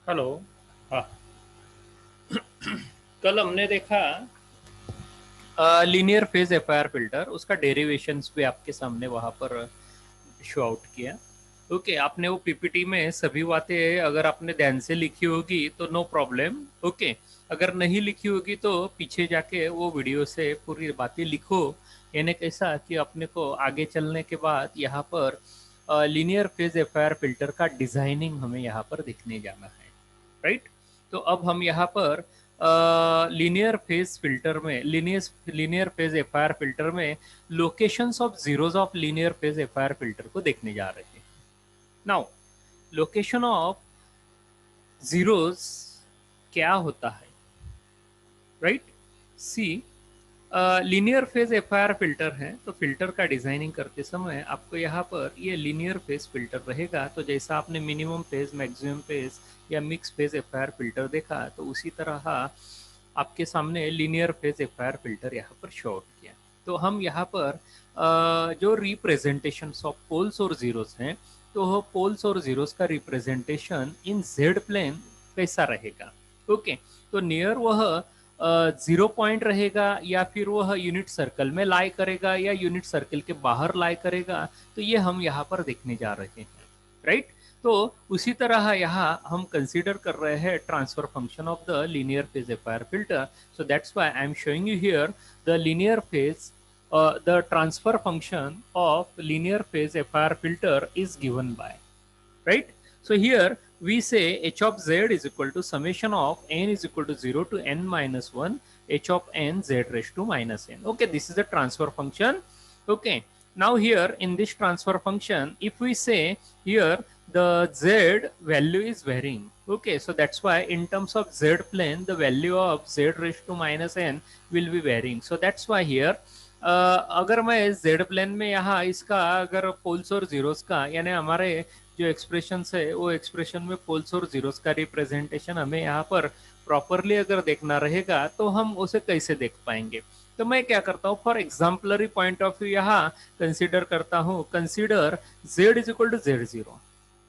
Hello. हाँ, कल हमने देखा लीनियर फेज एफआईआर फिल्टर, उसका डेरिवेशंस भी आपके सामने वहां पर शो आउट किया। ओके, आपने वो पीपीटी में सभी बातें अगर आपने ध्यान से लिखी होगी तो नो प्रॉब्लम। ओके, अगर नहीं लिखी होगी तो पीछे जाके वो वीडियो से पूरी बातें लिखो। यानी कैसा कि अपने को आगे चलने के बाद यहाँ पर लीनियर फेज एफआईआर फिल्टर का डिजाइनिंग हमें यहाँ पर देखने जाना है, राइट। तो अब हम यहाँ पर लीनियर फेज फिल्टर में लीनियर फेज एफआईआर फिल्टर में locations of zeros of linear phase FIR filter को देखने जा रहे हैं। नाउ, लोकेशन ऑफ जीरोस क्या होता है, राइट। सी, लीनियर फेज एफआईआर फिल्टर है तो फिल्टर का डिजाइनिंग करते समय आपको यहाँ पर ये लीनियर फेज फिल्टर रहेगा। तो जैसा आपने मिनिमम फेज, मैक्सिमम फेज या मिक्स फेज एफआईआर फिल्टर देखा, तो उसी तरह आपके सामने लीनियर फेज एफआईआर फिल्टर यहाँ पर शो आउट किया। तो हम यहाँ पर जो रिप्रेजेंटेशन ऑफ पोल्स और जीरोस हैं, तो पोल्स और जीरोस का रिप्रेजेंटेशन इन जेड प्लेन कैसा रहेगा। ओके, तो नियर वह जीरो पॉइंट रहेगा या फिर वह यूनिट सर्कल में लाई करेगा या यूनिट सर्कल के बाहर लाई करेगा, तो ये हम यहाँ पर देखने जा रहे हैं, राइट। तो उसी तरह यहाँ हम कंसीडर कर रहे हैं transfer function of the linear phase FIR filter. So that's why I am showing you here the linear phase, the transfer function of linear phase FIR filter is given by, right. So here we say h of z is equal to summation of n is equal to 0 to n minus 1 h of n z raised to minus n. Okay, this is the transfer function. Okay, now here in this transfer function, if we say here the z value is varying, okay, so that's why in terms of z plane the value of z raised to minus n will be varying. So that's why here अगर मैं Z plane में यहाँ इसका अगर poles और zeros का, यानी हमारे जो एक्सप्रेशन है वो एक्सप्रेशन में पोल्स और जीरोस का रिप्रेजेंटेशन हमें यहाँ पर प्रॉपरली अगर देखना रहेगा तो हम उसे कैसे देख पाएंगे। तो मैं क्या करता हूँ, for exemplary point of view यहाँ कंसिडर करता हूँ, consider z is equal to z0।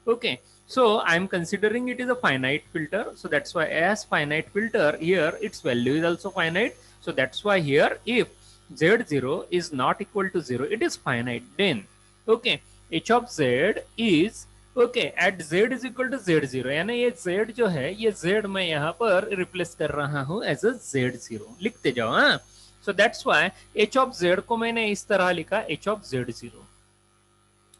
okay, so I'm considering it is a finite filter, so that's why as finite filter here its value is also finite. So that's why here if z0 is not equal to 0, it is finite, then okay, h of z is okay at z is equal to z0, यानी ये z जो है ये z मैं यहाँ पर replace कर रहा हूँ एज अ z0, लिखते जाओ। हाँ, सो that's why h of z को मैंने इस तरह लिखा h of z0।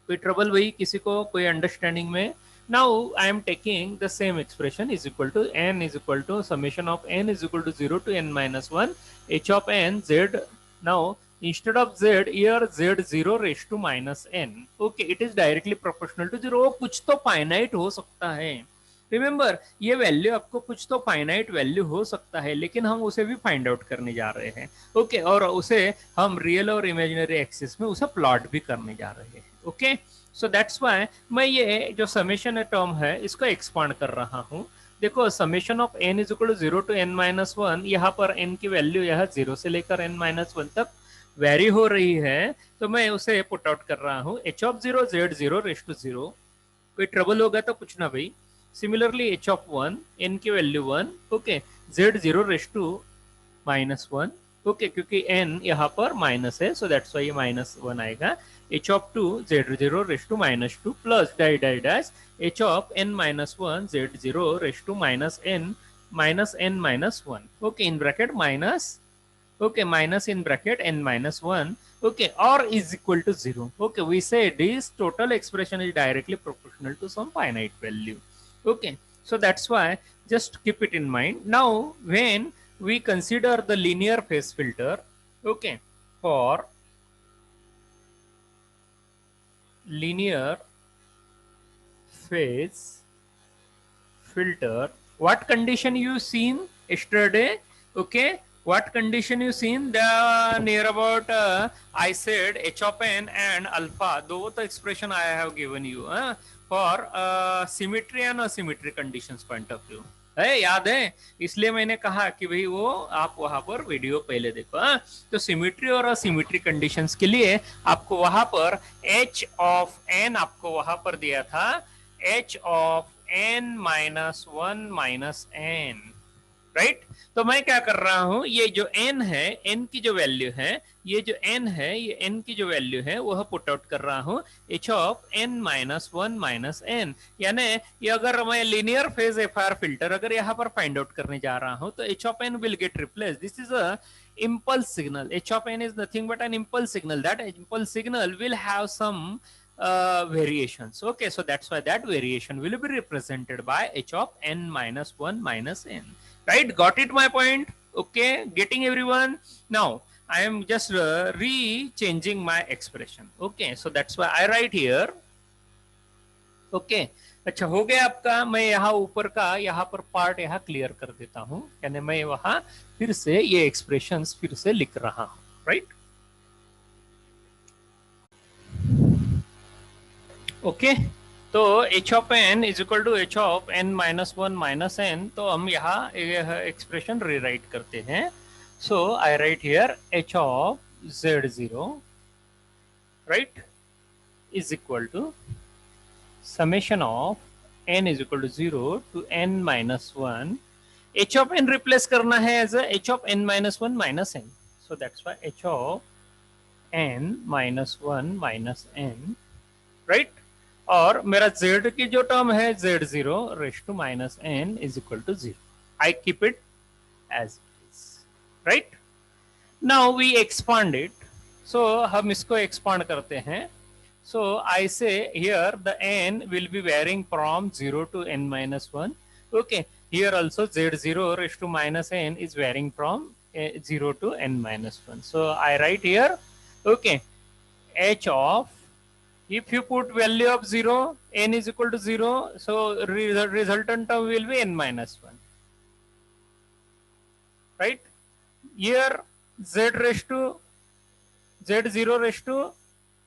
कोई ट्रबल भाई, किसी को कोई अंडरस्टैंडिंग में? now I am taking the same expression is equal to n is equal to summation of n is equal to 0 to n minus 1 h of n z. Now instead of z here z0 raised to minus n, okay, it is directly proportional to 0। कुछ तो finite हो सकता है, remember ये value आपको कुछ तो finite value हो सकता है, लेकिन हम उसे भी फाइंड आउट करने जा रहे हैं। ओके, और उसे हम रियल और इमेजिनरी एक्सिस में उसे प्लॉट भी करने जा रहे हैं। ओके, सो दैट्स व्हाई मैं ये जो समेशन टर्म है इसको एक्सपांड कर रहा हूँ। देखो, summation of n is equal to 0 to n minus 1, यहाँ पर n की वैल्यू यहाँ 0 से लेकर n माइनस 1 तक वेरी हो रही है, तो मैं उसे पुट आउट कर रहा हूँ h of 0 z0 raise to 0। कोई ट्रबल होगा तो पूछना भाई। सिमिलरली h ऑफ 1, n की value 1, okay, z0 raise to minus 1, okay, क्योंकि n यहाँ पर माइनस है, सो दैट्स वाई ये माइनस 1 आएगा। h of 2 z0 raise to minus 2 plus डाई डाई dash h of n minus 1 z0 raise to minus n minus 1, okay, in bracket minus, okay, minus in bracket n minus 1, okay, or is equal to 0। okay, we say this total expression is directly proportional to some finite value। okay, so that's why just keep it in mind। now when we consider the linear phase filter, okay, for linear phase filter, what condition you seen yesterday? okay, what condition you seen? The near about I said h of n and alpha, though the expression I have given you for symmetry and asymmetry conditions point of view है, याद है? इसलिए मैंने कहा कि भाई वो आप वहां पर वीडियो पहले देखो। तो सिमेट्री और असिमेट्री कंडीशंस के लिए आपको वहां पर h ऑफ n आपको वहां पर दिया था h of n minus one minus n, right. तो मैं क्या कर रहा हूं, ये जो n है, n की जो वैल्यू है, ये जो n है, ये n की जो वैल्यू है वह पुट आउट कर रहा हूं h of n minus one minus n. यानी ये अगर मैं linear phase F R filter अगर यहाँ पर फाइंड आउट करने जा रहा हूं तो h of n will get replace. This is a impulse signal. H of n is nothing but an impulse signal. That impulse signal will have some variations. Okay, so that's why that variation will be represented by h of n minus 1 minus n. Right, got it my point? Okay, getting everyone? Now I am just re-changing my expression. Okay, so that's why I write here. Okay अच्छा हो गया आपका। मैं यहाँ ऊपर का यहाँ पर पार्ट यहाँ क्लियर कर देता हूँ, यानी मैं वहां फिर से ये एक्सप्रेशंस फिर से लिख रहा हूँ, राइट। ओके, तो h of n is equal to h of n minus one minus n. तो हम यहाँ यह एक्सप्रेशन रीराइट करते हैं। So I write here h of z0, right, is equal to summation of n is equal to 0 to n minus 1. h of n replace करना है as a h of n minus 1 minus n. So that's why h of n minus 1 minus n, right? और मेरा z की जो term है z0 raised to minus n is equal to 0. I keep it as it is, right? Now we expand it. So हम इसको expand करते हैं। So I say here the n will be varying from 0 to n minus 1. Okay, here also z0 raised to minus n is varying from 0 to n minus 1. So I write here, okay, h of, if you put value of 0, n is equal to 0, so resultant term will be n minus 1, right? Here z raised to z0 raised to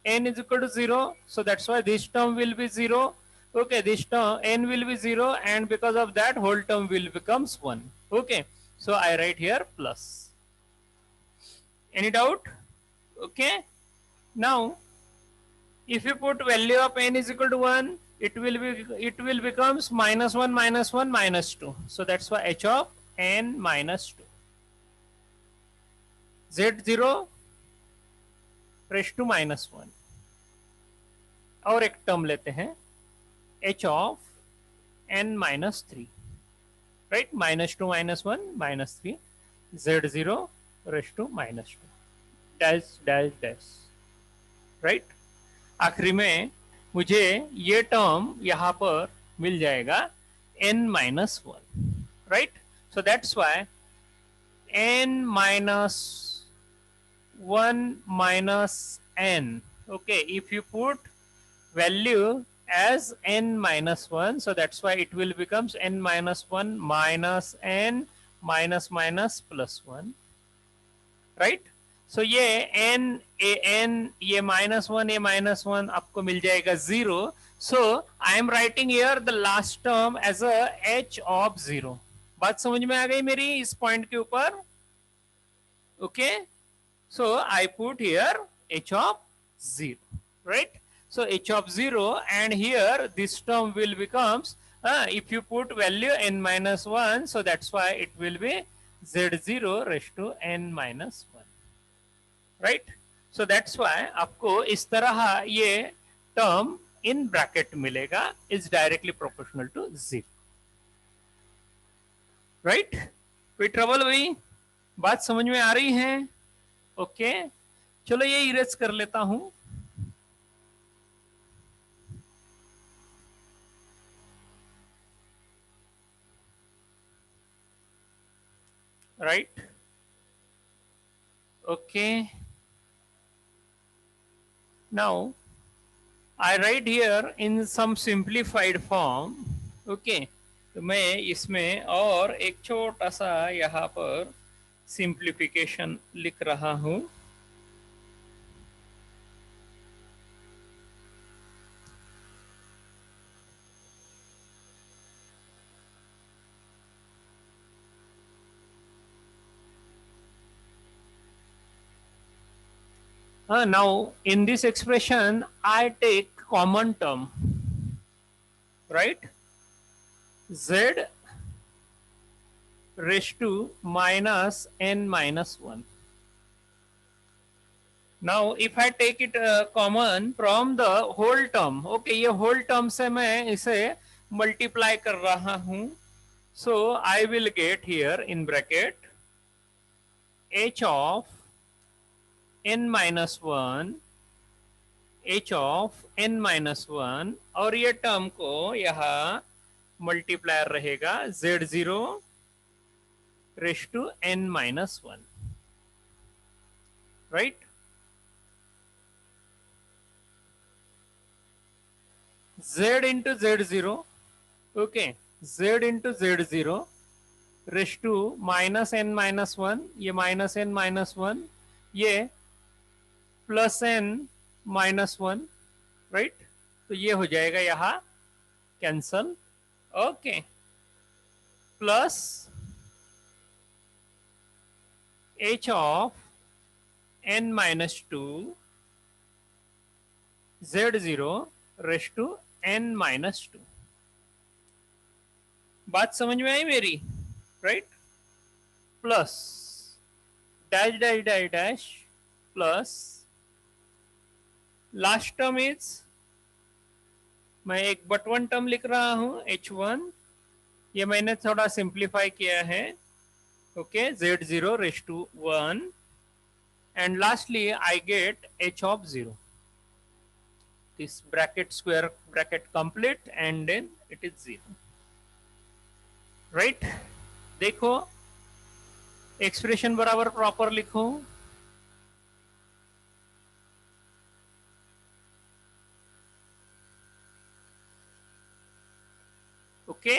n is equal to 0, so that's why this term will be 0. Okay, this term n will be 0, and because of that whole term will becomes 1. Okay, so I write here plus. Any doubt? Okay, now if you put value of n is equal to 1, it will becomes minus 1 minus 1 minus 2. So that's why h of n minus 2, z0 raised to minus 1। और एक term लेते हैं h of n minus three, right, minus two minus one minus three, z0 raise to minus two, dash dash dash, right. आखिरी में मुझे ये term यहां पर मिल जाएगा n minus one, right. So that's Y n minus one minus n, okay, if you put value as n minus 1, so that's why it will becomes n minus 1 minus n minus minus plus 1, right? So ये n a n ये minus 1 a minus 1 आपको मिल जाएगा 0. So I am writing here the last term as a h of 0. बात समझ में आ गई मेरी इस पॉइंट के ऊपर? Okay, so I put here h of 0, right? So h of 0, and here this term will becomes, if you put value n minus 1, so that's why it will be z0 raised to n minus 1, right? So that's why आपको इस तरह ये term in bracket मिलेगा, is directly proportional to 0, right? कोई trouble हुई? बात समझ में आ रही है? ओके, चलो ये इरेज कर लेता हूं। Right, okay, now I write here in some simplified form. Okay, तो मैं इसमें और एक छोटा सा यहाँ पर सिंप्लीफिकेशन लिख रहा हूं। Now in this expression I take common term, right? z raised to minus n minus 1. Now if I take it common from the whole term, okay, ये whole term से मैं इसे multiply कर रहा हूं, so I will get here in bracket h of n minus 1, h of n minus 1, और ये term को यहाँ मल्टीप्लायर रहेगा z0 raised to n minus 1, right? z into z0, okay, z into z0 raised to minus n minus 1, ये minus n minus 1, ये plus n minus 1, right? तो ये हो जाएगा यहाँ cancel, okay, plus h of n minus 2 z0 raised to n minus 2. बात समझ में आई मेरी, right? Plus dash dash dash dash plus last term is, मैं एक बटवन टर्म लिख रहा हूं h1, ये मैंने थोड़ा सिंप्लीफाई किया है, okay, z0 raised to 1, and lastly I get h of 0. This bracket square bracket complete and then it is 0, right? देखो एक्सप्रेशन बराबर प्रॉपर लिखो, okay?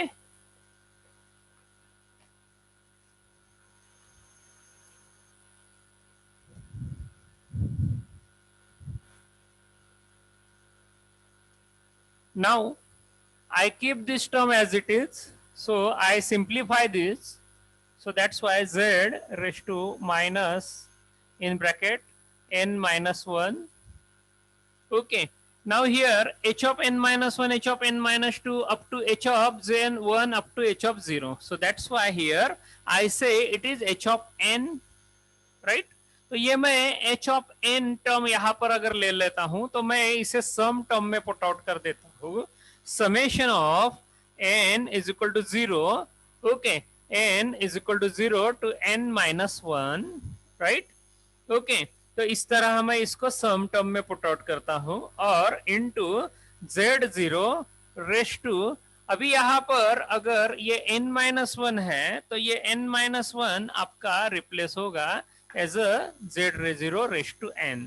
Now I keep this term as it is, so I simplify this, so that's why z raised to minus in bracket n minus 1, okay. Now here h of n minus 1, h of n minus 2 up to h of n 1 up to h of 0, so that's why here I say it is h of n, right? तो ये मैं h of n term यहाँ पर अगर ले लेता हूं तो मैं इसे सम टर्म में पुट आउट कर देता हूं, summation of n is equal to 0, okay, n is equal to 0 to n minus 1, right? Okay, तो इस तरह मैं इसको सम टर्म में पुट आउट करता हूं, और इनटू z0 रेस्ट टू, अभी यहाँ पर अगर ये n माइनस 1 है तो ये n माइनस 1 आपका रिप्लेस होगा as a z0 raised to n,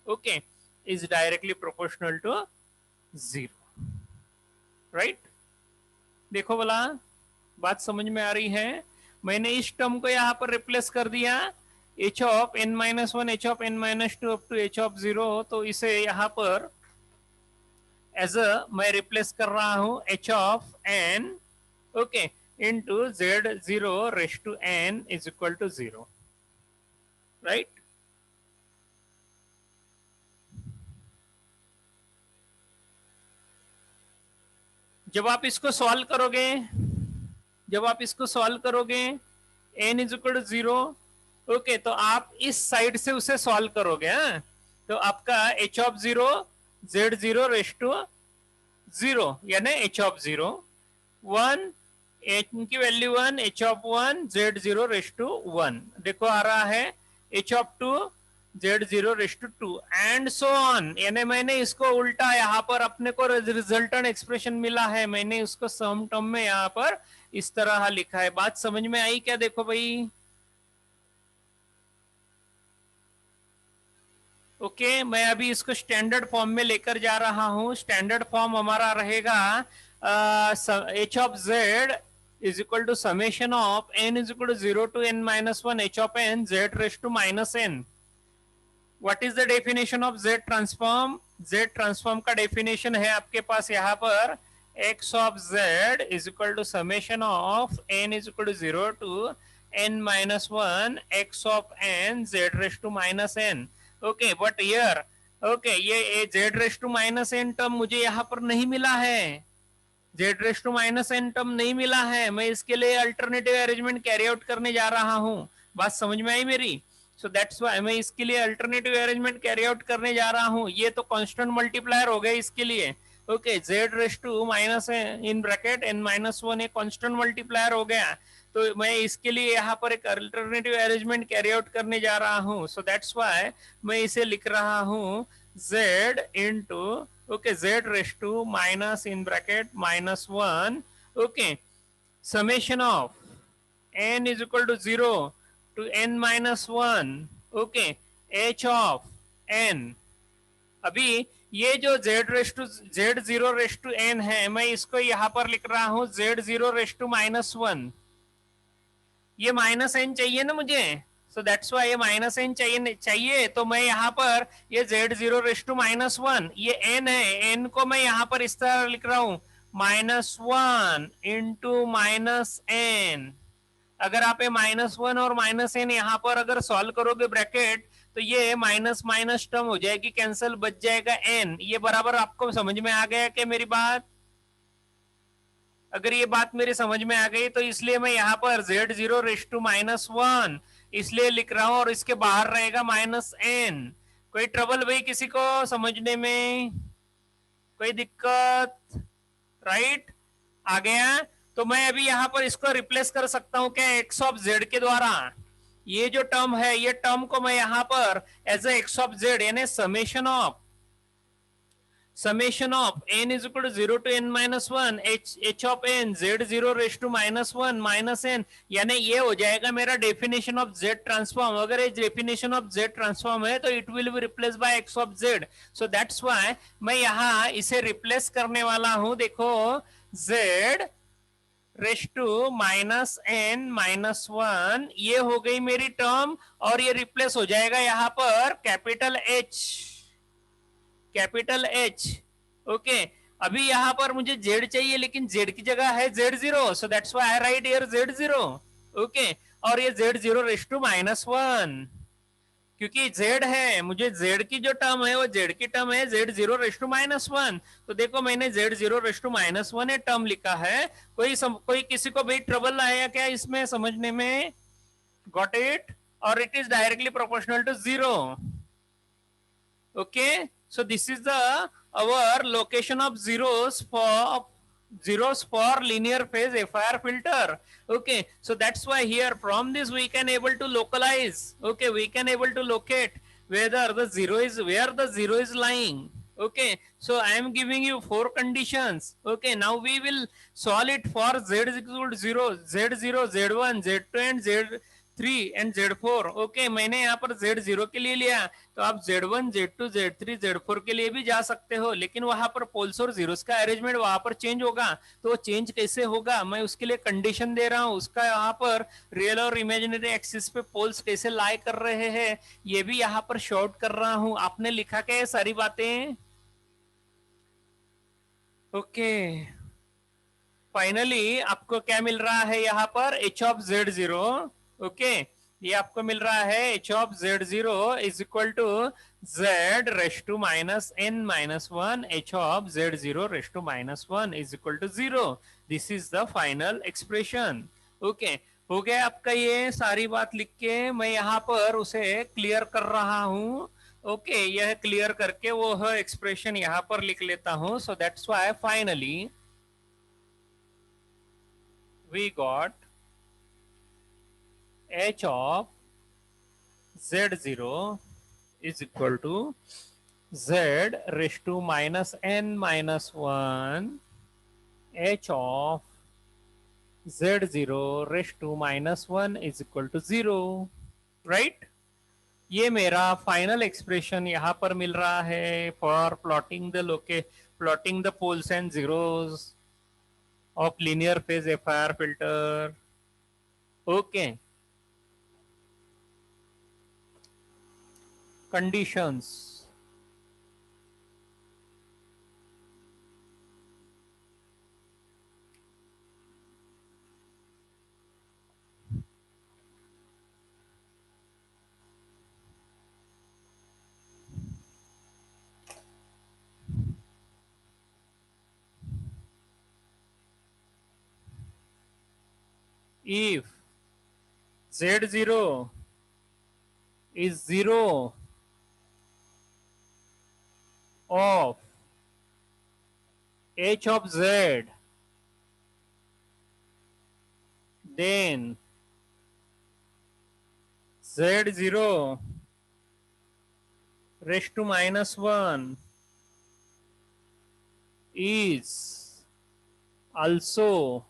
okay, is directly proportional to 0, right? देखो बोला बात समझ में आ रही है? मैंने इस टर्म को यहाँ पर रिप्लेस कर दिया h of n minus 1, h of n minus 2 up to h of 0, तो इसे यहाँ पर एज अ मैं रिप्लेस कर रहा हूं h of n, okay, into z0 raised to n is equal to 0, right? जब आप इसको सॉल्व करोगे, जब आप इसको सॉल्व करोगे n is equal to 0, okay, तो आप इस साइड से उसे सॉल्व करोगे, हाँ? तो आपका h of 0 z0 raise to 0, यानी h ऑफ 0 1, h की value 1, h of 1 z0 raise to 1, देखो आ रहा है h of 2 z0 raise to 2 and so on, यानी मैंने इसको उल्टा यहाँ पर अपने को रिजल्टेंट एक्सप्रेशन मिला है, मैंने उसको सम टर्म में यहाँ पर इस तरह लिखा है. बात समझ में आई क्या? देखो भाई, ओके, मैं अभी इसको स्टैंडर्ड फॉर्म में लेकर जा रहा हूं. स्टैंडर्ड फॉर्म हमारा रहेगा h of z is equal to summation of n is equal to 0 to n minus 1 h of n z raised to minus n. What is the definition of z transform? Z transform का definition है आपके पास यहाँ पर x of z is equal to summation of n is equal to 0 to n minus 1 x of n z raised to minus n. Okay, but here, okay, ये z raised to minus n term मुझे यहाँ पर नहीं मिला है. Z raise to minus n term नहीं मिला है, मैं इसके लिए अल्टरनेटिव अरेंजमेंट कैरी आउट करने जा रहा हूं। बात समझ में आई मेरी? सो दैट्स व्हाई मैं इसके लिए अल्टरनेटिव अरेंजमेंट कैरी आउट करने जा रहा हूं। ये तो कांस्टेंट मल्टीप्लायर हो गए इसके लिए। Okay, z raise to minus in bracket n minus one एक कांस्टेंट मल्टीप्लायर हो गया। तो मैं इसके लिए यहाँ पर एक अल्टरनेटिव अरेंजमेंट कैरी आउट करने जा रहा हूँ। सो दैट्स व्हाई मैं इसे लिख रहा हूँ z into, okay, z raise to minus in bracket minus one, okay, summation of n is equal to 0 to n minus 1, okay, h of n। अभी ये जो z raise to z zero raise to n है, मैं इसको यहां पर लिख रहा हूं z zero raise to minus one. ये माइनस एन चाहिए ना मुझे, सो दैट्स वाई ये माइनस एन चाहिए तो मैं यहाँ पर ये z zero raise to minus one, ये एन है, एन को मैं यहाँ पर इस तरह लिख रहा हूँ minus one into minus n. अगर आप ये माइनस वन और माइनस एन यहाँ पर अगर सॉल्व करोगे ब्रैकेट, तो ये माइनस माइनस टर्म हो जाएगी कैंसिल, बच जाएगा एन। ये बराबर आपको समझ में आ गया क्या मेरी बात? अगर ये बात मेरी समझ में आ गई तो इसलिए मैं यहाँ पर z zero raise to minus one इसलिए लिख रहा हूं और इसके बाहर रहेगा माइनस एन। कोई ट्रबल भाई किसी को समझने में? कोई दिक्कत? राइट, आ गया। तो मैं अभी यहाँ पर इसको रिप्लेस कर सकता हूँ क्या एक्स ऑफ जेड के द्वारा? ये जो टर्म है, ये टर्म को मैं यहाँ पर as a x of z यानी summation of n is equal to 0 to n minus 1 h of n z 0 raised to minus 1 minus n, यानी ये हो जाएगा मेरा डेफिनेशन ऑफ z ट्रांसफॉर्म। अगर ये डेफिनेशन ऑफ z ट्रांसफॉर्म है तो it will be replace by x of z। So that's why मैं यहाँ इसे रिप्लेस करने वाला हूं। देखो z raise to minus n minus one, ये हो गई मेरी टर्म और ये रिप्लेस हो जाएगा यहाँ पर capital H, capital H. Okay, अभी यहां पर मुझे जेड चाहिए लेकिन जेड की जगह है z zero, so that's why I write here z zero. Okay, और ये z zero raise to minus one, क्योंकि जेड है, मुझे जेड की जो टर्म है वो जेड की टर्म है z zero raise to minus one. तो देखो मैंने z zero raise to minus one है टर्म लिखा है। कोई किसी को भी ट्रबल आया क्या इसमें समझने में? Got it? और it is directly proportional to zero. Okay, so this is the our location of zeros for linear phase FIR filter. Okay, so that's why here from this we can able to localize. Okay, we can able to locate whether the zero is where the zero is lying. Okay, so I am giving you four conditions. Okay, now we will solve it for z is equal to 0, z0, z1, z2 and z3 and z4। Okay, मैंने यहाँ पर z0 के लिए लिया, तो आप z1, z2, z3, z4 के लिए भी जा सकते हो, लेकिन वहां पर पोल्स और जीरोस का अरेंजमेंट वहां पर चेंज होगा। तो वो चेंज कैसे होगा, मैं उसके लिए कंडीशन दे रहा हूँ। उसका यहाँ पर रियल और इमेजिनरी एक्सिस पे पोल्स कैसे लाई कर रहे हैं ये भी यहाँ पर शॉर्ट कर रहा हूँ। आपने लिखा क्या ये सारी बातें? ओके, फाइनली आपको क्या मिल रहा है यहाँ पर h of z zero. Okay, ये आपको मिल रहा है h of z zero is equal to z raise to minus n minus one, h of z zero raise to minus one is equal to zero. This is the final expression. Okay, हो गया आपका ये सारी बात लिख के मैं यहाँ पर उसे क्लियर कर रहा हूँ। ओके, यह क्लियर करके वो एक्सप्रेशन यहाँ पर लिख लेता हूँ। सो that's why finally we got h of z0 is equal to z raised to minus n minus 1 h of z0 raised to minus 1 is equal to 0, right? ये मेरा फाइनल एक्सप्रेशन यहाँ पर मिल रहा है for plotting the poles and zeros of linear phase FIR filter. Okay, conditions। if Z0 is 0 of h of z, then Z0 raised to minus 1 is also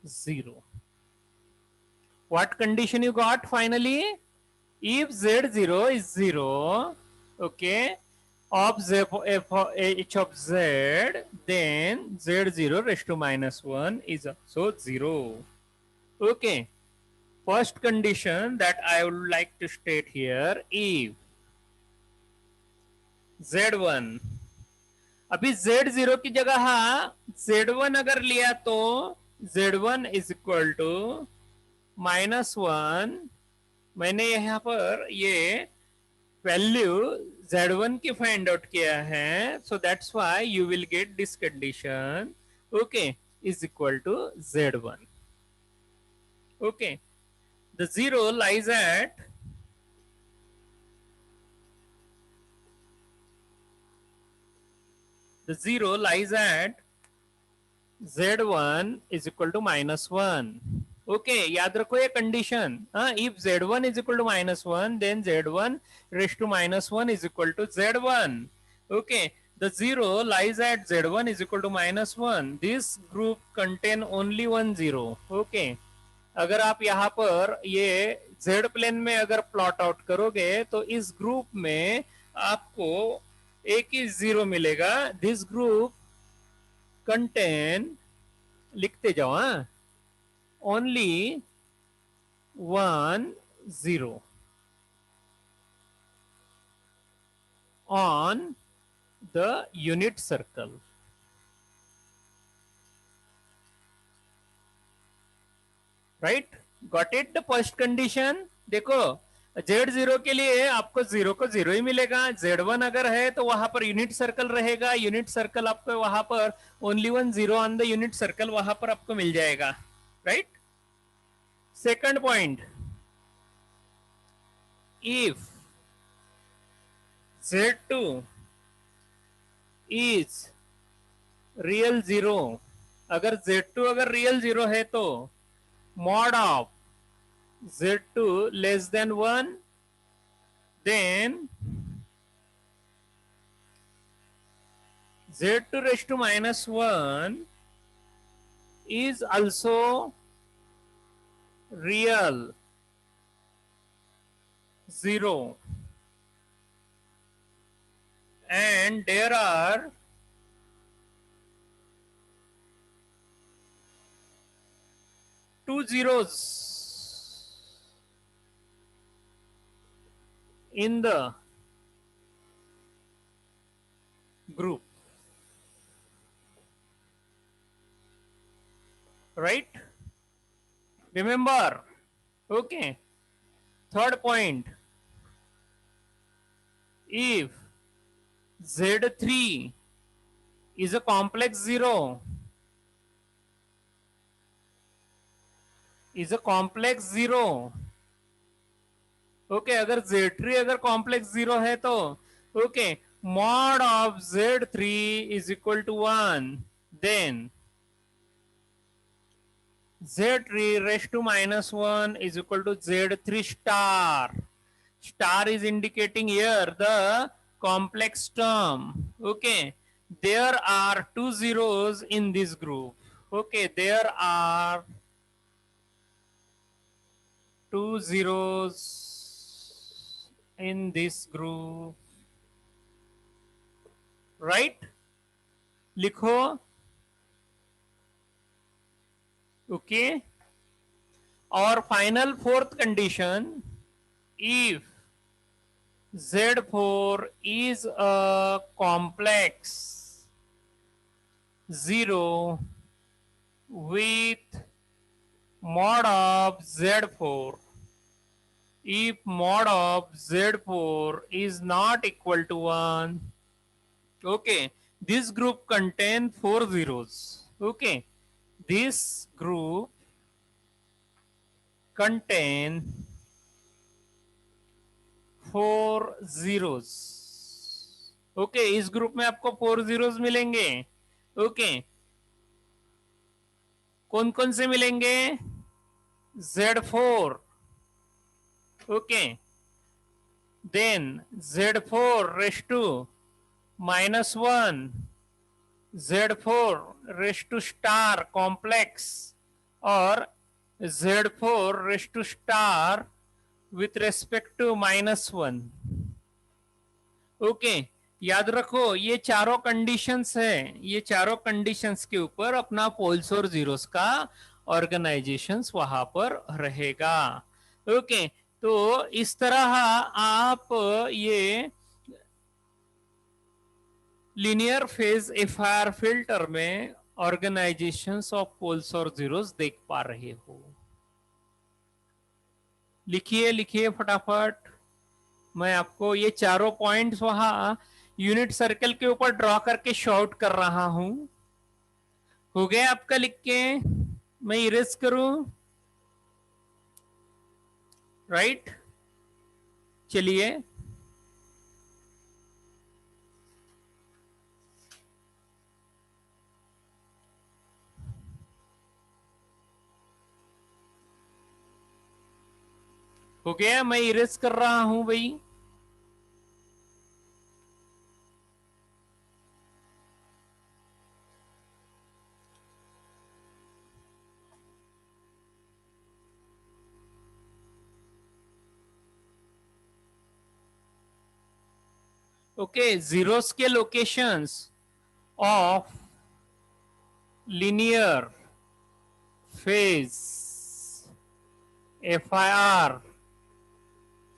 0. What condition you got finally? If Z0 is 0, okay, of z, f, h of z, then Z0 raised to minus 1 is also 0. Okay. First condition that I would like to state here, if Z1, अभी Z0 की जगह Z1 अगर लिया तो Z1 is equal to -1, मैंने यहाँ पर ये वैल्यू Z1 की फाइंड आउट किया है, so that's why you will get this condition, okay, is equal to Z1. Okay, the 0 lies at Z1 is equal to -1. Okay, याद रखो ये condition. If Z1 is equal to -1, then Z1 raised to -1 is equal to Z1. Okay, the 0 lies at Z1 is equal to -1. This group contain only one 0. Okay, अगर आप यहाँ पर ये Z plane में अगर प्लॉट आउट करोगे तो इस ग्रुप में आपको एक ही 0 मिलेगा. दिस ग्रुप कंटेन, लिखते जाओ, only 1 0 on the unit circle. Right, got it. The first condition देखो, Z0 के लिए आपको 0 को 0 ही मिलेगा. Z1 अगर है तो वहां पर यूनिट सर्कल रहेगा. यूनिट सर्कल आपको वहां पर only 1 0 on the unit circle वहां पर आपको मिल जाएगा. Right. Second point, if Z2 is real 0, अगर Z2 अगर रियल 0 है तो mod of Z2 less than 1, then Z2 raised to -1 is also real 0, and there are two zeros in the group. Right? Remember. Okay. Third point, if Z3 is a complex 0, is a complex 0, okay, अगर Z3 अगर complex 0 है तो okay, mod of Z3 is equal to 1, then Z3 raised to -1 is equal to Z3 star. Star is indicating here the complex term. Okay, there are two zeros in this group. Okay, there are two zeros in this group. Right? लिखो. Okay. Our final fourth condition, if Z4 is a complex 0 with mod of Z4, if mod of Z4 is not equal to 1, okay, this group contains 4 zeros. Okay, this group contain 4 zeros. Okay, इस group में आपको 4 zeros मिलेंगे. Okay, कौन कौन से मिलेंगे? Z4. Okay, then Z4 raised to -1, Z4 raised to star complex, और Z4 raised to star with respect to -1. Okay, याद रखो ये चारों कंडीशंस है, ये चारों कंडीशंस के ऊपर अपना पोल्स और जीरोस का ऑर्गेनाइजेशंस वहां पर रहेगा. ओके, तो इस तरह आप ये लीनियर फेज एफआईआर फिल्टर में ऑर्गेनाइजेशंस ऑफ पोल्स और जीरोस देख पा रहे हो. लिखिए लिखिए फटाफट. मैं आपको ये चारों पॉइंट्स वहां यूनिट सर्कल के ऊपर ड्रॉ करके शॉर्ट कर रहा हूं. हो गया आपका लिख के? मैं इरेज करूं? राइट, चलिए. हो गया, मैं इरेज कर रहा हूं भाई. ओके, जीरोस के locations of linear phase FIR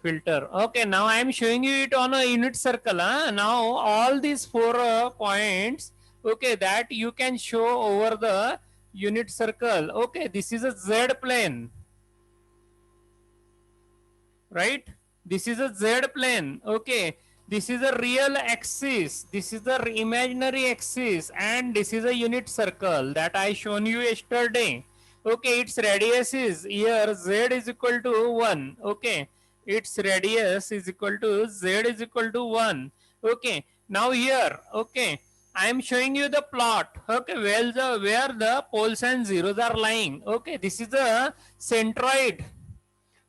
filter. Okay, now I am showing you it on a unit circle. Now all these 4 points, okay, that you can show over the unit circle. Okay, this is a Z plane, right? This is a Z plane. Okay, this is a real axis, this is the imaginary axis, and this is a unit circle that I shown you yesterday. Okay, its radius is here Z is equal to 1. Okay, its radius is equal to Z is equal to 1. Okay, now here, okay, I am showing you the plot. Okay, where the poles and zeros are lying. Okay, this is a centroid.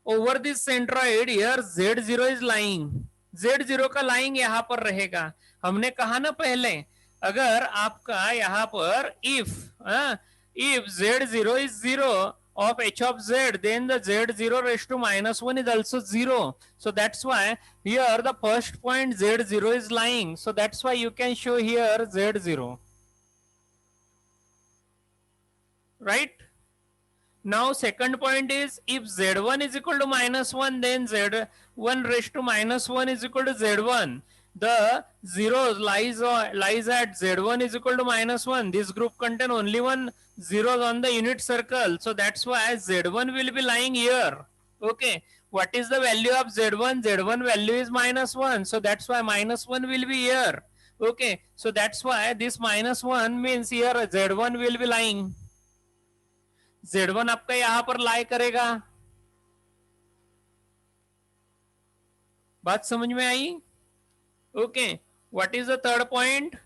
Over this centroid here Z0 is lying. Z0 का lying यहाँ पर रहेगा. हमने कहा ना पहले, अगर आपका यहाँ पर if Z0 is 0 of h of z, then the Z0 raised to -1 is also 0. So that's why here the first point Z0 is lying. So that's why you can show here Z0. Right? Now second point is, if Z1 is equal to -1, then Z1 raised to -1 is equal to Z1. The zeros lies at Z1 is equal to -1. This group contain only one zeros on the unit circle. So that's why Z1 will be lying here. Okay. What is the value of Z1? Z1 value is -1. So that's why -1 will be here. Okay. So that's why this -1 means here Z1 will be lying. Z1 आपका यहां पर लाई करेगा. बात समझ में आई? Okay, what is the third point?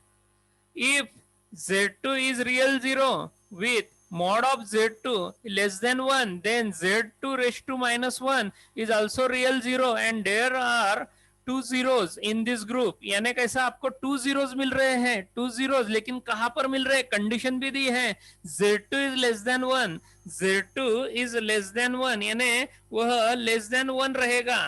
If Z2 is real 0 with mod of Z2 less than 1, then Z2 raised to -1 is also real 0, and there are 2 zeros in this group. यानी कैसा आपको 2 zeros मिल रहे हैं, 2 zeros, लेकिन कहां पर मिल रहे हैं? कंडीशन भी दी है, Z2 is less than 1. Z2 is less than 1 यानी वह less than 1 रहेगा.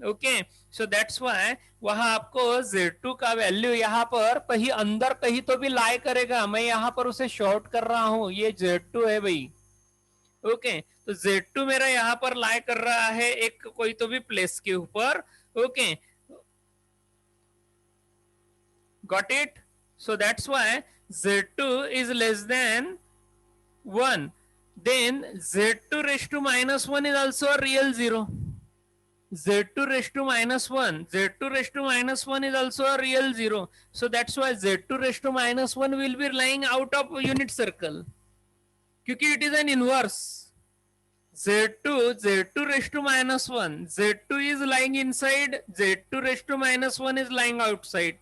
ओके, सो दैट्स वाई वहां आपको Z2 का वैल्यू यहाँ पर कहीं अंदर कहीं तो भी लाई करेगा. मैं यहाँ पर उसे शॉर्ट कर रहा हूं, ये Z2 है भाई. ओके, तो Z2 मेरा यहाँ पर लाई कर रहा है एक कोई तो भी प्लेस के ऊपर. Okay, got it? So that's why Z2 is less than 1. Then Z2 raised to -1 is also a real 0. Z2 raised to -1. Z2 raised to -1 is also a real 0. So that's why Z2 raised to -1 will be lying out of unit circle. क्योंकि it is an inverse. Z2 raised to minus 1. Z2 is lying inside, Z2 raised to minus 1 is lying outside.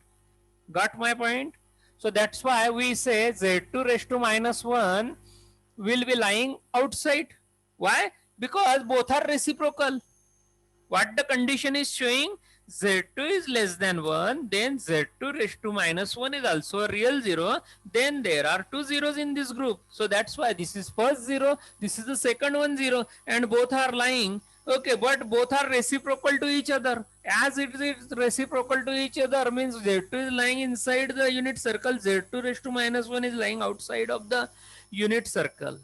Got my point? So that's why we say Z2 raised to minus 1 will be lying outside. Why? Because both are reciprocal. What the condition is showing? Z2 is less than 1, then Z2 raised to minus 1 is also a real 0. Then there are two zeros in this group. So that's why this is first 0, this is the second one 0, and both are lying. Okay, but both are reciprocal to each other. As it is reciprocal to each other means Z2 is lying inside the unit circle, Z2 raised to minus 1 is lying outside of the unit circle.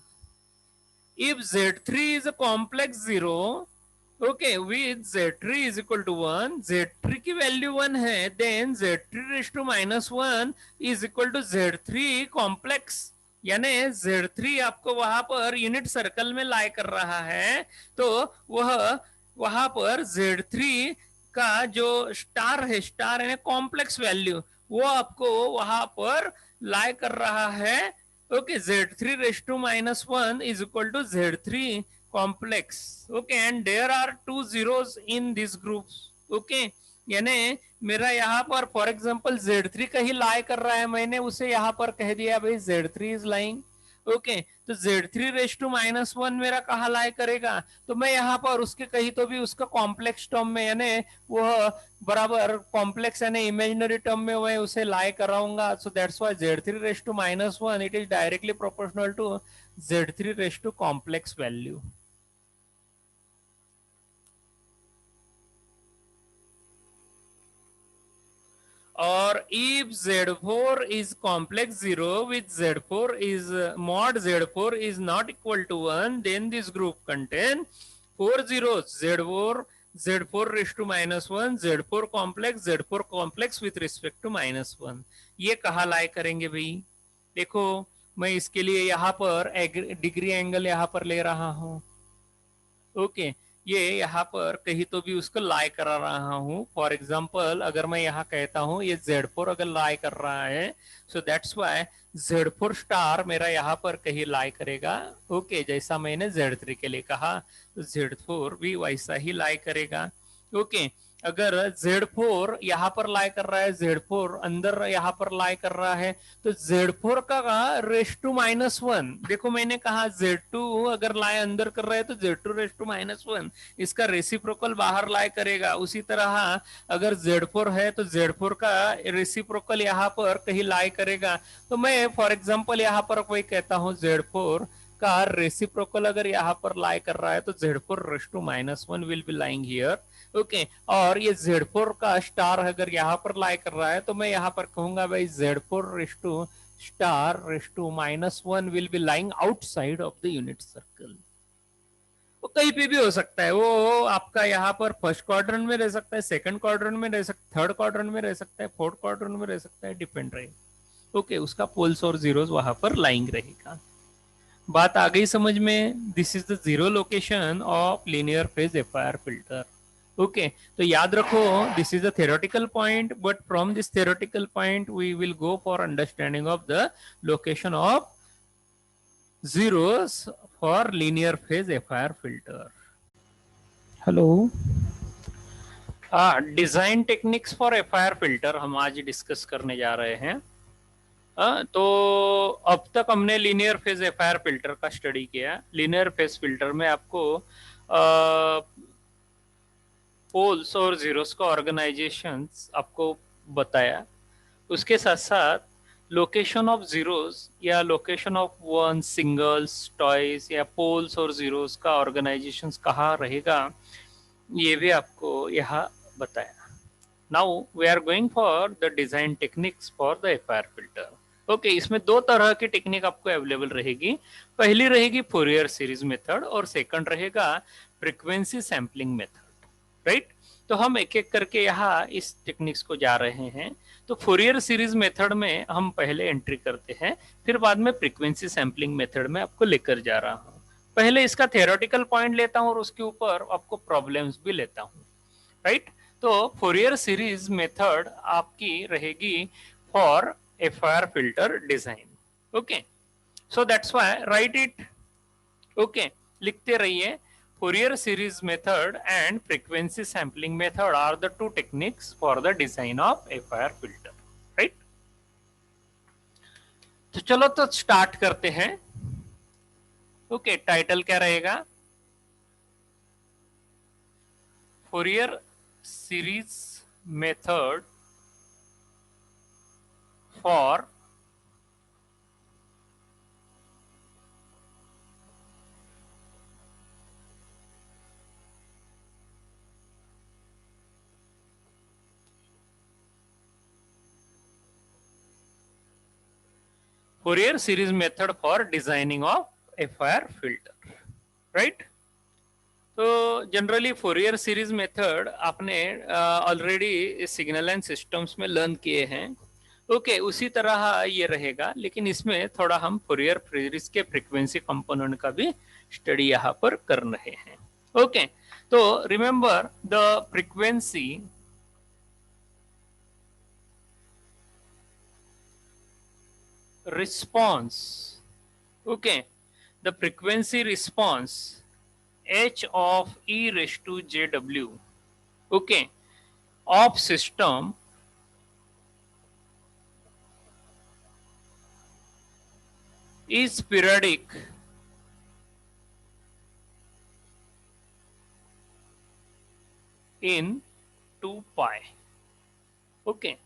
If Z3 is a complex 0, okay, with Z3 is equal to 1, Z3 की value 1 है, then Z3 raised to minus 1 is equal to Z3 complex, यानी Z3 आपको वहां per unit circle में लाई कर रहा है, तो वह वहां पर Z3 का जो स्टार है, स्टार है कॉम्प्लेक्स वैल्यू, वो आपको वहां पर लाई कर रहा है. Okay, Z3 raised to minus 1 is equal to Z3 complex. Okay, and there are two zeros in these groups. Okay, यानी मेरा यहाँ पर फॉर एग्जाम्पल Z3 कहीं लाई कर रहा है, मैंने उसे यहाँ पर कह दिया भाई Z3 इज लाइंग. ओके, तो Z3 रेस टू माइनस 1 मेरा कहाँ लाई करेगा, तो मैं यहाँ पर उसके कहीं तो भी उसका कॉम्प्लेक्स टर्म में, यानी वह बराबर कॉम्प्लेक्स यानी इमेजिनरी टर्म में मैं उसे लाई कराऊंगा. So that's why Z3 raise to minus 1 it is directly proportional to Z3 raise to complex value. Or if Z4 is complex 0 with Z4 is mod Z4 is not equal to 1, then this group contain 4 zeros, Z4 raised to minus 1, Z4 complex with respect to minus 1. ये कहाँ लाई करेंगे भाई? देखो मैं इसके लिए यहाँ पर डिग्री एंगल यहाँ पर ले रहा हूँ. ओके, ये यहाँ पर कहीं तो भी उसको लाई करा रहा हूँ. फॉर एग्जाम्पल अगर मैं यहाँ कहता हूँ ये Z4 अगर लाई कर रहा है, so that's Y Z4 star मेरा यहाँ पर कहीं लाई करेगा. ओके, जैसा मैंने Z3 के लिए कहा, तो Z4 भी वैसा ही लाई करेगा. ओके, अगर Z4 यहाँ पर लाई कर रहा है, Z4 अंदर यहाँ पर लाई कर रहा है, तो Z4 का रेस टू माइनस 1, देखो मैंने कहा Z2 अगर लाई अंदर कर रहा है तो Z2 रेस टू माइनस 1 इसका रेसिप्रोकल बाहर लाई करेगा. उसी तरह अगर Z4 है तो Z4 का रेसिप्रोकल यहाँ पर कहीं लाई करेगा. तो मैं फॉर एग्जाम्पल यहाँ पर कोई कहता हूँ Z4 का रेसिप्रोकल अगर यहाँ पर लाई कर रहा है तो Z4 raise to minus 1 will be lying here. Okay, और ये Z4 का स्टार अगर यहाँ पर लाई कर रहा है तो मैं यहाँ पर कहूंगा भाई Z4 raise to star raise to minus 1 will be lying outside of the unit circle. वो कहीं पे भी हो सकता है, वो आपका यहाँ पर फर्स्ट क्वाड्रेंट में रह सकता है, सेकंड क्वाड्रेंट में रह सकता है, थर्ड क्वाड्रेंट में रह सकता है, फोर्थ क्वाड्रेंट में रह सकता है, डिपेंड रहेगा. ओके, उसका पोल्स और जीरोस वहां पर लाइंग रहेगा. बात आ गई समझ में? This is the zero location of linear phase FIR filter. Okay, तो याद रखो this is a theoretical point, but from this theoretical point we will go for understanding of the location of zeros for linear phase FIR filter. Hello, design techniques for FIR filter हम आज discuss करने जा रहे हैं. तो अब तक हमने लीनियर फेज FIR फिल्टर का स्टडी किया. लीनियर फेज फिल्टर में आपको पोल्स और जीरोस का ऑर्गेनाइजेशंस आपको बताया. उसके साथ साथ लोकेशन ऑफ जीरोस या location of one, singles, toys या पोल्स और जीरोस का ऑर्गेनाइजेशंस कहाँ रहेगा ये भी आपको यहाँ बताया. Now we are going for the design techniques for the FIR filter. Okay, इसमें दो तरह की टेक्निक आपको अवेलेबल रहेगी. पहली रहेगी फोरियर सीरीज मेथड और सेकंड रहेगा फ्रीक्वेंसी सैम्पलिंग मेथड. राइट, तो हम एक एक करके यहाँ इस टेक्निक्स को जा रहे हैं. तो फोरियर सीरीज मेथड में हम पहले एंट्री करते हैं, फिर बाद में फ्रीक्वेंसी सैम्पलिंग मेथड में आपको लेकर जा रहा हूँ. पहले इसका थियोरेटिकल पॉइंट लेता हूँ और उसके ऊपर आपको प्रॉब्लम्स भी लेता हूँ. राइट, तो फोरियर सीरीज मेथड आपकी रहेगी for FIR filter design. Okay, so that's why right it. Okay, लिखते रहिए, Fourier series method and frequency sampling method are the two techniques for the design of FIR filter, right? तो चलो तो start करते हैं। Okay, title क्या रहेगा? Fourier series method for Fourier series method for designing of FIR filter, right? तो generally Fourier series method आपने already signal and systems में लर्न किए हैं। ओके, उसी तरह ये रहेगा, लेकिन इसमें थोड़ा हम फोरियर सीरीज के फ्रीक्वेंसी कंपोनेंट का भी स्टडी यहाँ पर कर रहे हैं। ओके, तो remember the frequency response, okay, the frequency response h of e raised to jw, okay, of system is periodic in 2 pi. Okay,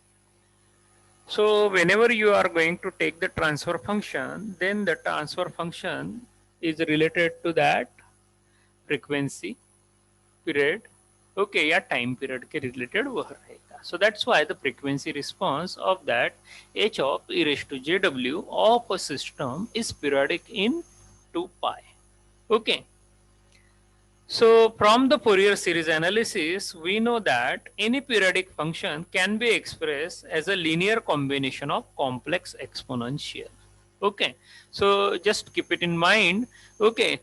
so whenever you are going to take the transfer function, then the transfer function is related to that frequency period, okay, या time period के related वह रहेगा. So that's why the frequency response of that h of e raised to jw of a system is periodic in 2 pi. Okay. So from the Fourier series analysis, we know that any periodic function can be expressed as a linear combination of complex exponential. Okay, so just keep it in mind. Okay,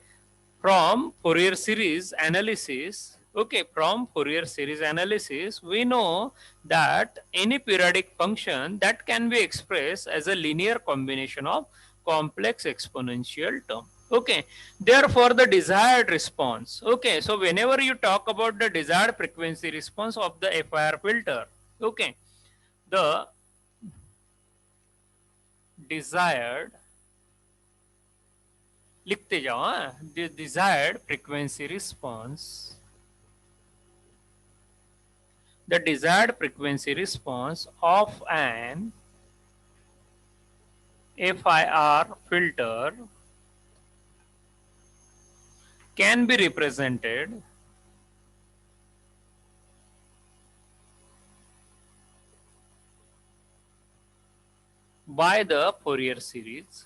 from Fourier series analysis, okay, from Fourier series analysis, we know that any periodic function that can be expressed as a linear combination of complex exponential term. Okay, therefore the desired response. Okay, so whenever you talk about the desired frequency response of the FIR filter, okay, the desired, लिखते जाओ, the desired frequency response, the desired frequency response of an FIR filter can be represented by the Fourier series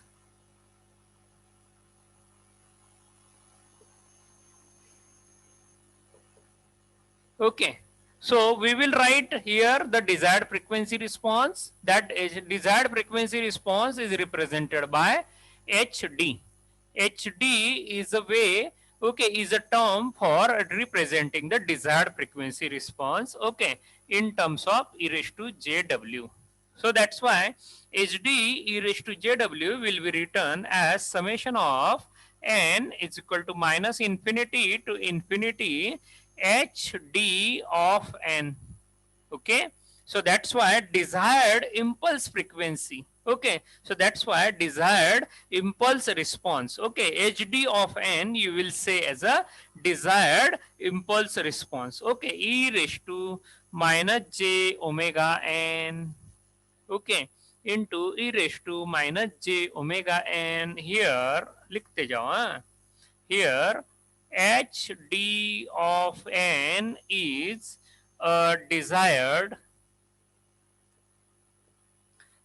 Okay, so we will write here the desired frequency response. That desired frequency response is represented by HD. HD is a way, okay, is a term for representing the desired frequency response, okay, in terms of e raised to jw. So that's why HD e raised to jw will be written as summation of n is equal to minus infinity to infinity hd of n. Okay, so that's why desired impulse frequency. Okay, so that's why desired impulse response. Okay, hd of n you will say as a desired impulse response. Okay, e raised to minus j omega n, okay, into e raised to minus j omega n. Here लिखते जाओ, here hd of n is a desired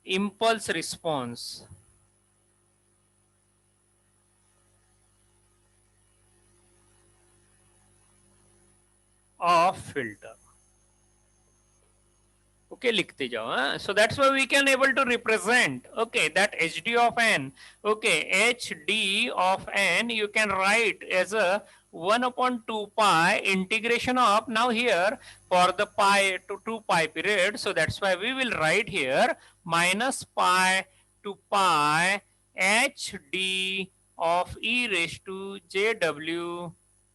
impulse response of filter. Okay, लिखते जाओ, so that's why we can able to represent, okay, that hd of n, okay, hd of n you can write as a 1 upon 2 pi integration of, now here for the pi to 2 pi period, so that's why we will write here minus pi to pi hd of e raised to jw,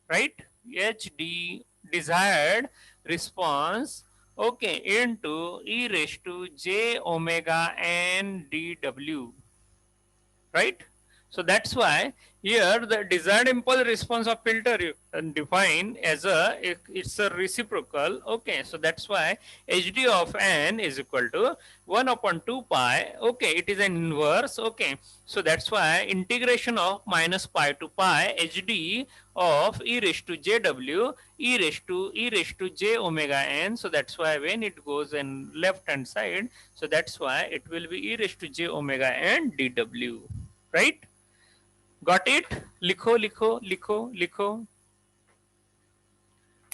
right, hd, desired response, okay, into e raised to j omega n dw, right? So that's why here the desired impulse response of filter you can define as it's a reciprocal. Okay, so that's why hd of n is equal to 1 upon 2 pi. Okay, it is an inverse. Okay, so that's why integration of minus pi to pi hd of e raised to jw e raised to j omega n. So that's why when it goes in left hand side, so that's why it will be e raised to j omega n dw, right? Got it? Likho, likho, likho, likho.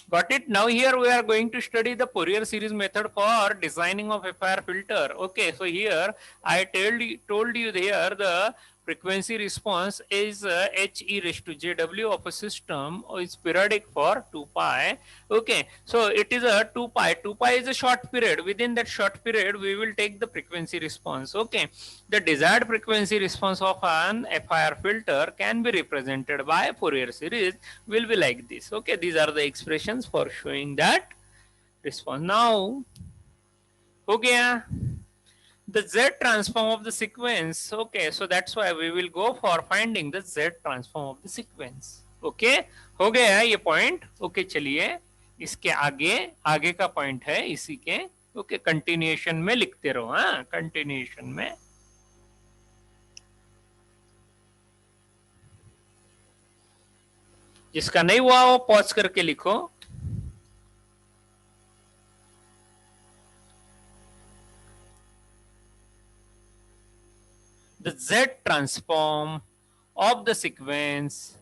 Got it? Now here we are going to study the Fourier series method for designing of FIR filter. Okay, so here I told you here the frequency response is h e raised to jw of a system is periodic for 2 pi. Okay, so it is a 2 pi. 2 pi is a short period. Within that short period, we will take the frequency response. Okay, the desired frequency response of an FIR filter can be represented by Fourier series will be like this. Okay, these are the expressions for showing that response. Now, हो गया the Z transform of the sequence. Okay, so that's why we will go for finding the Z transform of the sequence. Okay, हो गया ये point. Okay, चलिए इसके आगे आगे का point है इसी के. Okay, continuation में लिखते रहो. हाँ, continuation में. जिसका नहीं हुआ वो पॉज करके लिखो. The Z transform of the sequence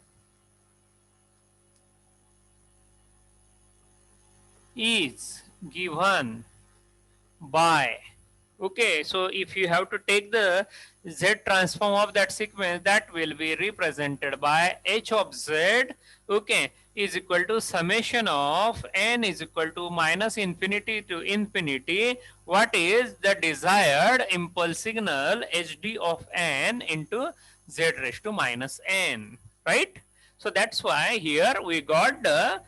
is given by, okay, so if you have to take the Z transform of that sequence, that will be represented by h of z, okay, is equal to summation of n is equal to minus infinity to infinity, what is the desired impulse signal hd of n into z raised to minus n, right? So that's why here we got the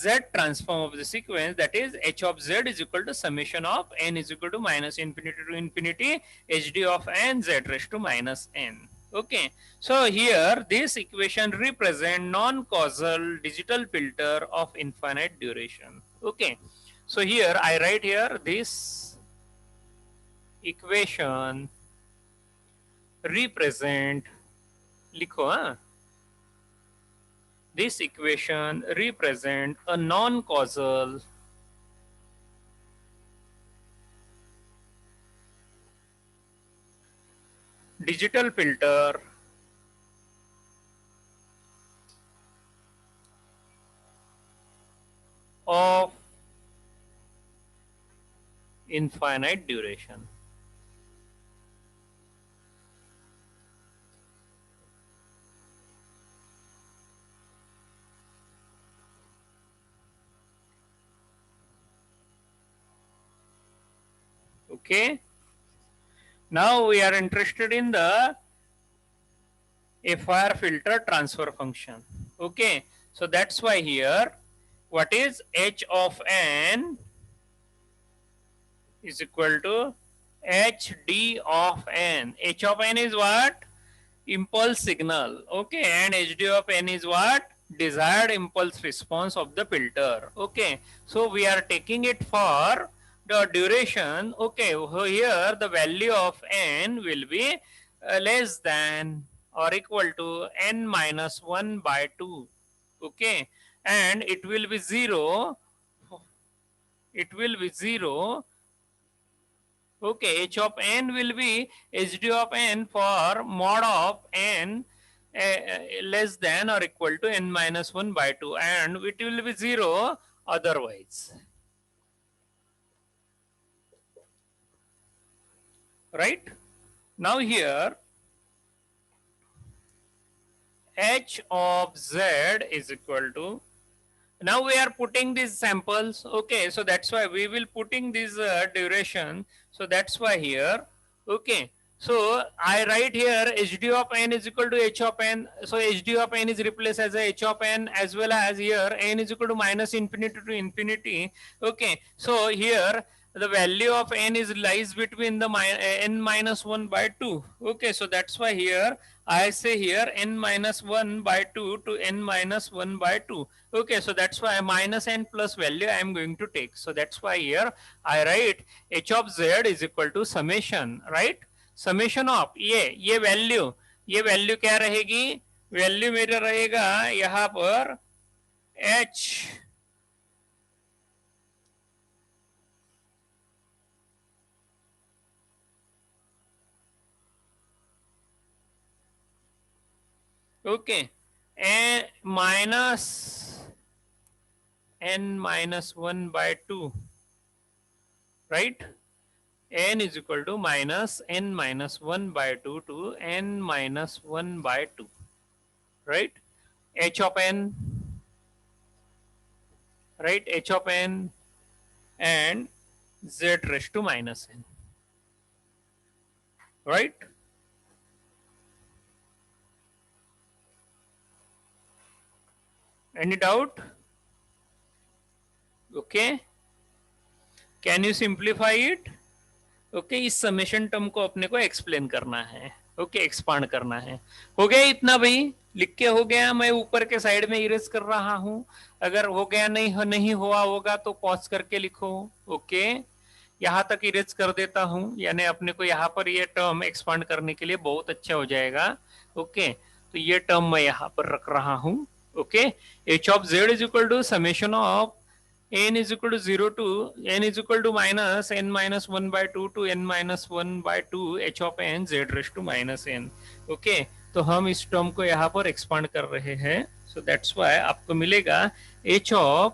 Z transform of the sequence, that is h of z is equal to summation of n is equal to minus infinity to infinity hd of n z raised to minus n. Okay, so here this equation represent non-causal digital filter of infinite duration. Okay, so here I write here this equation represent, लिखो हाँ, this equation represent a non-causal digital filter of infinite duration. Okay, now we are interested in the FIR filter transfer function. Okay, so that's why here what is h of n is equal to hd of n. H of n is what? Impulse signal. Okay, and hd of n is what? Desired impulse response of the filter. Okay, so we are taking it for the duration. Okay, so here the value of n will be less than or equal to n minus 1 by 2. Okay, and it will be 0. It will be 0. Okay, h of n will be hd of n for mod of n less than or equal to n minus 1 by 2, and it will be 0 otherwise. Right? Now here h of z is equal to, now we are putting these samples. Okay, so that's why we will putting this duration. So that's why here, okay, So I write here hd of n is equal to h of n. So hd of n is replaced as a h of n, as well as here n is equal to minus infinity to infinity. Okay, so here the value of n is lies between the n minus 1 by 2. Okay, so that's why here I say here n minus 1 by 2 to n minus 1 by 2. Okay, so that's why minus n plus value I am going to take. So that's why here I write h of z is equal to summation, right? Summation of ये value क्या रहेगी? Value मेरा रहेगा यहां पर H, okay, minus n minus 1 by 2, right? n is equal to minus n minus 1 by 2 to n minus 1 by 2, right? h of n, right? h of n and z raised to minus n, right? Any doubt? Okay, can you simplify it? Okay, इस summation term को अपने को explain करना है, okay, expand करना है. हो गया इतना भाई? लिख के हो गया? मैं ऊपर के साइड में इरेज कर रहा हूं. अगर हो गया नहीं हुआ होगा तो पॉज करके लिखो. ओके, यहां तक इरेज कर देता हूं, यानी अपने को यहाँ पर ये टर्म एक्सपांड करने के लिए बहुत अच्छा हो जाएगा. ओके, तो ये टर्म मैं यहाँ पर रख रहा हूं. Okay, h of z is equal to summation of n is equal to 0 to n is equal to minus n minus 1 by 2 to n minus 1 by 2 h of n z raised to minus n. Okay, तो हम इस term को यहाँ पर expand कर रहे हैं. सो that's Y आपको मिलेगा h ऑफ,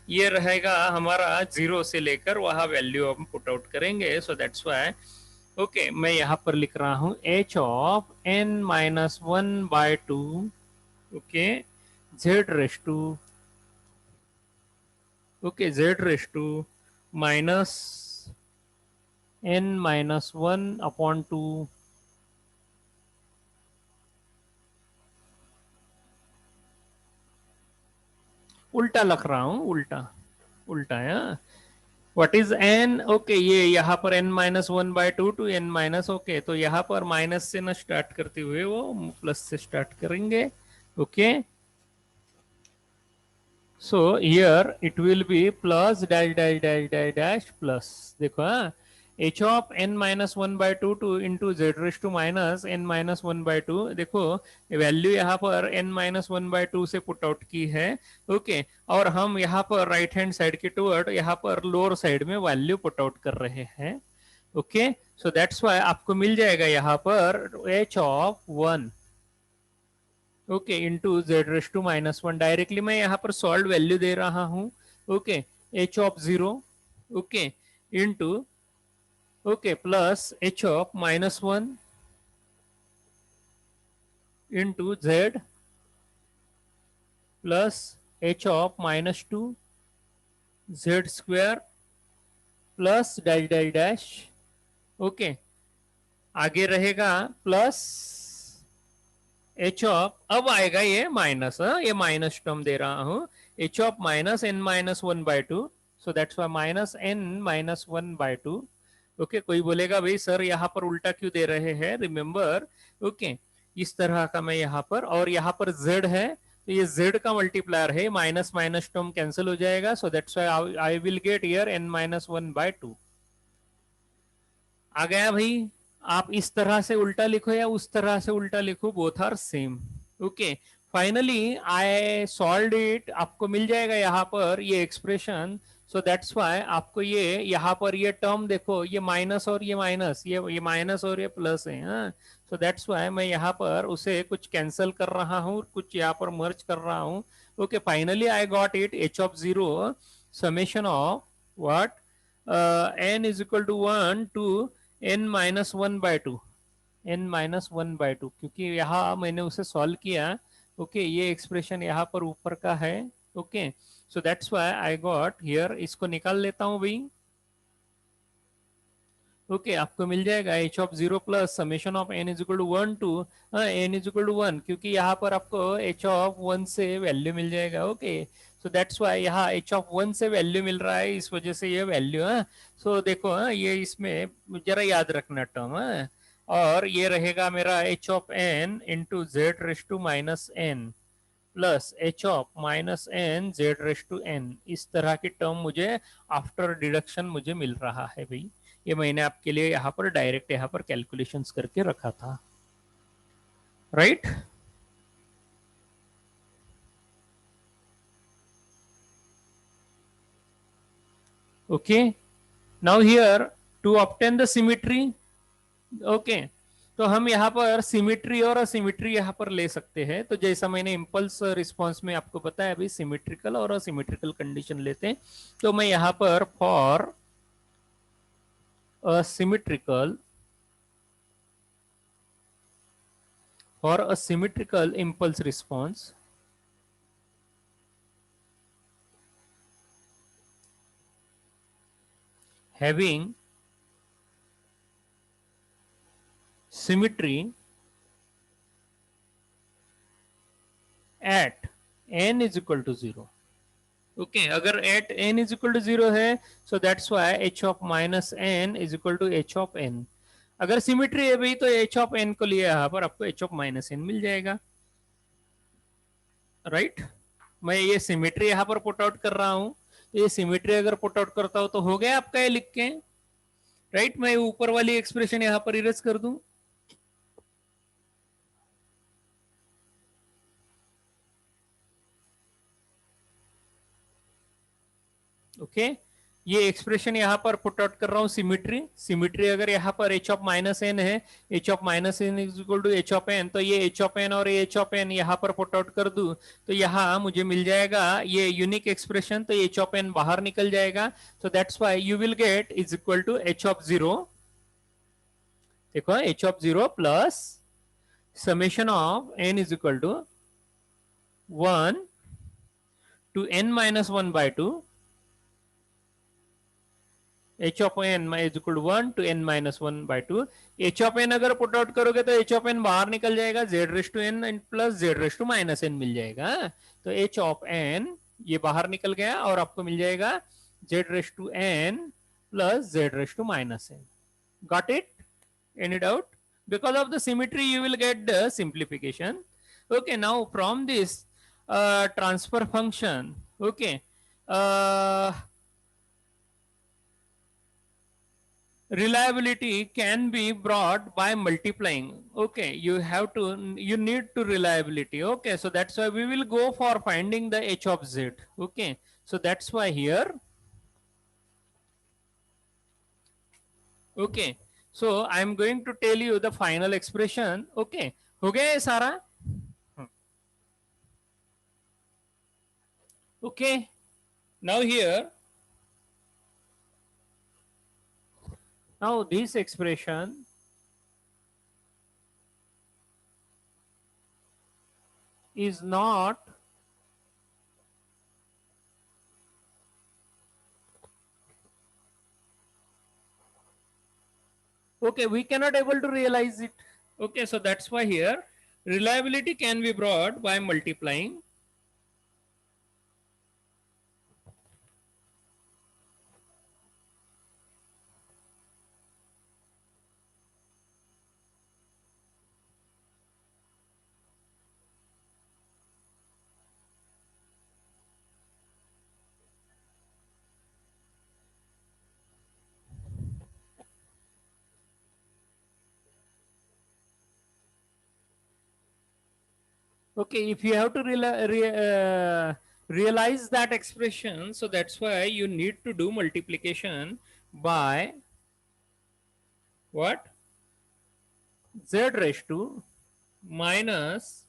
ये रहेगा हमारा 0 से लेकर वहां वैल्यू हम पुट आउट करेंगे. सो दैट्स वाई ओके, मैं यहाँ पर लिख रहा हूँ h of n minus 1 by 2, okay, z raised to, okay, z raised to minus n minus 1 upon 2 उल्टा लिख रहा हूं, उल्टा है. What is n? ओके, ये यहाँ पर n minus 1 by 2 to n minus, okay, तो यहाँ पर माइनस से ना स्टार्ट करते हुए वो प्लस से स्टार्ट करेंगे. Okay, so here it will be plus dash dash dash dash dash plus. देखो, हाँ, h of n minus 1 by 2 to into z raised to minus n minus 1 by 2. देखो वैल्यू यहाँ पर n minus 1 by 2 से put out की है. Okay, और हम यहाँ पर राइट हैंड साइड के टूवर्ड यहाँ पर लोअर साइड में वैल्यू पुट आउट कर रहे हैं. ओके, सो दैट्स वाई आपको मिल जाएगा यहाँ पर h of 1, okay, into z raise to minus 1. Directly मैं यहाँ पर सॉल्व वैल्यू दे रहा हूँ. Okay, h of 0, okay, into, okay, plus h of minus 1 into z plus h of minus 2 z square plus dash dash dash. Okay, आगे रहेगा plus h of, अब आएगा ये माइनस, ये माइनस टर्म दे रहा हूं, h of minus n minus 1 by 2. So that's why minus n minus 1 by 2. Okay, कोई बोलेगा भाई सर यहाँ पर उल्टा क्यों दे रहे हैं? रिमेंबर, ओके, इस तरह का मैं यहाँ पर, और यहाँ पर z है तो ये z का मल्टीप्लायर है, माइनस माइनस टर्म कैंसिल हो जाएगा. So that's why I will get here n minus 1 by 2. आ गया भाई? आप इस तरह से उल्टा लिखो या उस तरह से उल्टा लिखो, both are same. Okay, finally I solve it. आपको मिल जाएगा यहाँ पर ये एक्सप्रेशन. सो दैट्स वाई आपको ये यहाँ पर ये टर्म देखो, ये माइनस और ये माइनस, ये माइनस और ये प्लस है. सो दैट्स वाई मैं यहाँ पर उसे कुछ कैंसिल कर रहा हूँ, कुछ यहाँ पर मर्ज कर रहा हूँ. Okay, finally I got it h of 0 summation of what, n is equal to 1 to n minus 1 by 2, n minus 1 by 2, क्योंकि यहाँ मैंने उसे सॉल्व किया. ओके, ये एक्सप्रेशन यहाँ पर ऊपर का है. Okay, so that's why I got here, इसको निकाल लेता हूं भाई. ओके आपको मिल जाएगा h of zero plus summation of n is equal to one to n is equal to one, क्योंकि यहाँ पर आपको एच ऑफ वन से वैल्यू मिल जाएगा। ओके सो दैट्स वाई यहाँ एच ऑफ वन से वैल्यू मिल रहा है, इस वजह से ये वैल्यू है। सो देखो ये इसमें जरा याद रखना टर्म है, और ये रहेगा मेरा h of n into z raise to minus n plus h of minus n z raise to n, इस तरह की टर्म मुझे आफ्टर डिडक्शन मुझे मिल रहा है भाई। ये मैंने आपके लिए यहाँ पर डायरेक्ट यहाँ पर कैलकुलेशंस करके रखा था, right. Okay now here to obtain the symmetry. Okay तो हम यहाँ पर सिमिट्री और असिमिट्री यहाँ पर ले सकते हैं। तो जैसा मैंने इम्पल्स रिस्पांस में आपको बताया अभी, सिमिट्रिकल और असिमिट्रिकल कंडीशन लेते हैं। तो मैं यहाँ पर for asymmetrical or a symmetrical impulse response having symmetry at n is equal to 0। Okay अगर at n is equal to 0 है, so that's why h of minus n is equal to h of n। अगर symmetry है भाई तो h of n को लिए यहाँ पर आपको h ऑफ माइनस n मिल जाएगा, राइट मैं ये सिमिट्री यहाँ पर पुट आउट कर रहा हूँ। तो ये सिमिट्री अगर पुट आउट करता हूँ तो हो गया आपका ये लिख के, राइट मैं ऊपर वाली एक्सप्रेशन यहाँ पर इरेज कर दूं। ओके ये एक्सप्रेशन यहाँ पर पुट आउट कर रहा हूँ सिमिट्री। सिमिट्री अगर यहाँ पर एच ऑफ माइनस एन है, h of minus n is equal to h of n, तो ये एच ऑफ एन और एच ऑफ एन यहाँ पर पुट आउट कर दूं तो यहाँ मुझे मिल जाएगा ये यूनिक एक्सप्रेशन। तो एच ऑफ एन बाहर निकल जाएगा, तो that's why you will get is equal to h of zero. देखो h of zero plus summation of n is equal to one to n minus one by two h of n is equal to one to n minus one by two. H of n अगर put out करोगे तो h of n बाहर निकल जाएगा, z raise to n plus z raise to minus n मिल जाएगा। तो h of N ये बाहर निकल गया और आपको मिल जाएगा z raise to n plus z raise to minus n. Got it? Any doubt? Because of the symmetry you will get the simplification. Okay now from this transfer function, okay uh, reliability can be brought by multiplying. Okay you need to reliability. Okay so that's why we will go for finding the h of z. Okay so that's why here, okay so I am going to tell you the final expression. Okay हो गया ये सारा? Okay now here, now this expression is not okay, we cannot able to realize it. Okay so that's why here reliability can be brought by multiplying okay if you have to realize that expression, so that's why you need to do multiplication by what? Z raised to minus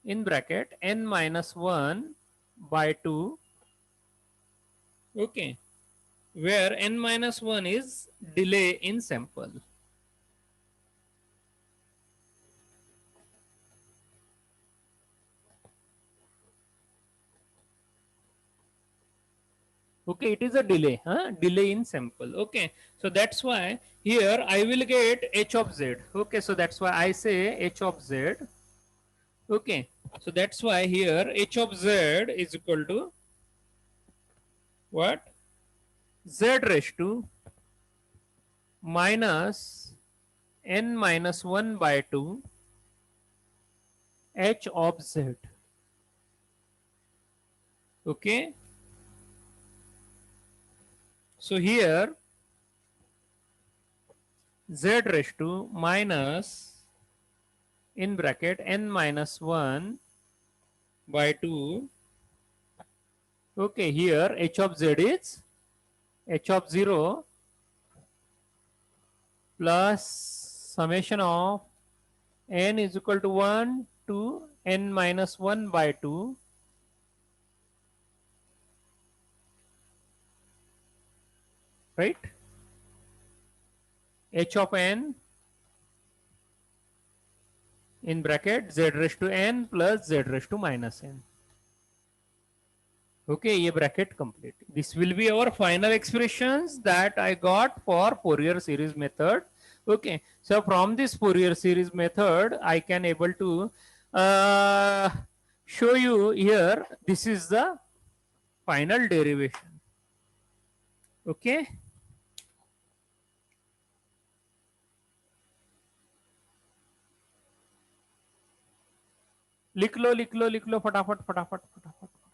in bracket n minus 1 by 2, okay where n minus 1 is delay in sample. Okay, it is a delay, huh? Delay in sample. Okay, so that's why here I will get h of z. Okay, so that's why I say h of z. Okay, so that's why here h of z is equal to what? Z raised to minus n minus 1 by 2 h of z. Okay, so here z raised to minus in bracket n minus 1 by 2. Okay, here h of z is h of 0 plus summation of n is equal to 1 to n minus 1 by 2, right? H of n in bracket z raised to n plus z raised to minus n. Okay, ये bracket complete. This will be our final expressions that I got for Fourier series method. Okay, so from this Fourier series method, I can able to uh, show you here. This is the final derivation. Okay, लिख लो फटाफट फटाफट फटाफट